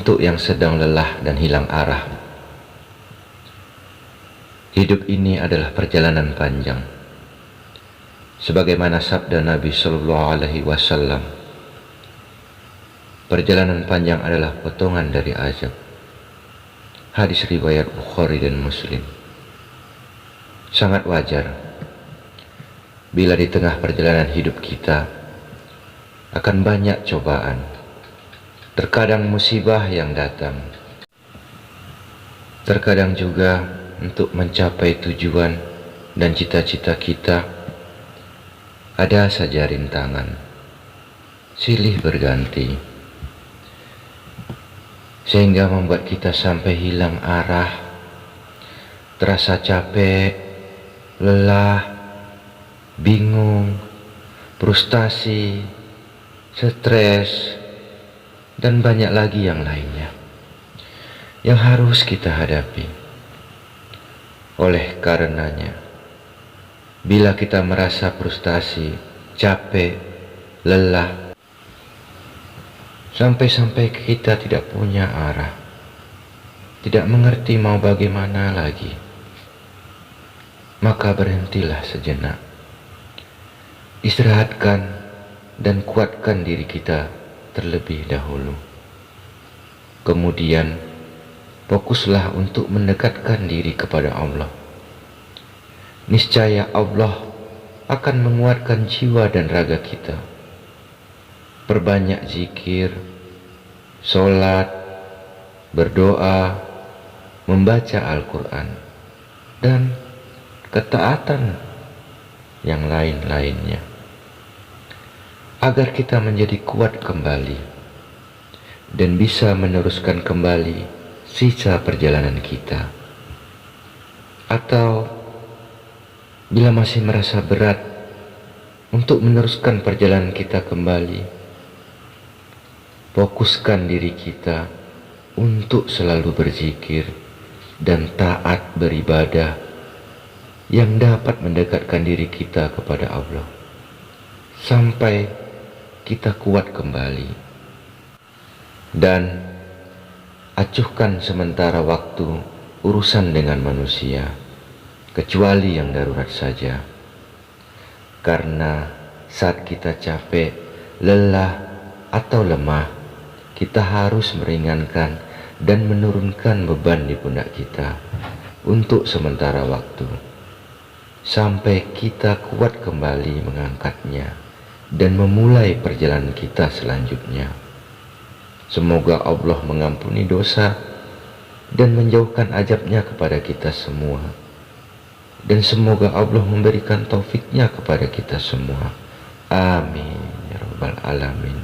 untuk yang sedang lelah dan hilang arah. Hidup ini adalah perjalanan panjang. Sebagaimana sabda Nabi Sallallahu Alaihi Wasallam, perjalanan panjang adalah potongan dari azab. Hadis riwayat Bukhari dan Muslim. Sangat wajar bila di tengah perjalanan hidup kita akan banyak cobaan, terkadang musibah yang datang, terkadang juga untuk mencapai tujuan dan cita-cita kita ada saja rintangan, silih berganti, sehingga membuat kita sampai hilang arah, terasa capek, lelah, bingung, frustasi, stres, dan banyak lagi yang lainnya yang harus kita hadapi. Oleh karenanya, bila kita merasa frustasi, capek, lelah, sampai-sampai kita tidak punya arah, tidak mengerti mau bagaimana lagi, maka berhentilah sejenak. Istirahatkan dan kuatkan diri kita terlebih dahulu. Kemudian fokuslah untuk mendekatkan diri kepada Allah. Niscaya Allah akan menguatkan jiwa dan raga kita. Perbanyak zikir, sholat, berdoa, membaca Al-Quran, dan ketaatan yang lain-lainnya, agar kita menjadi kuat kembali dan bisa meneruskan kembali sisa perjalanan kita. Atau bila masih merasa berat untuk meneruskan perjalanan kita kembali, fokuskan diri kita untuk selalu berzikir dan taat beribadah yang dapat mendekatkan diri kita kepada Allah sampai kita kuat kembali. Dan acuhkan sementara waktu urusan dengan manusia, kecuali yang darurat saja. Karena saat kita capek, lelah, atau lemah, kita harus meringankan dan menurunkan beban di pundak kita untuk sementara waktu, sampai kita kuat kembali mengangkatnya dan memulai perjalanan kita selanjutnya. Semoga Allah mengampuni dosa dan menjauhkan azabnya kepada kita semua. Dan semoga Allah memberikan taufiknya kepada kita semua. Amin ya rabbal alamin.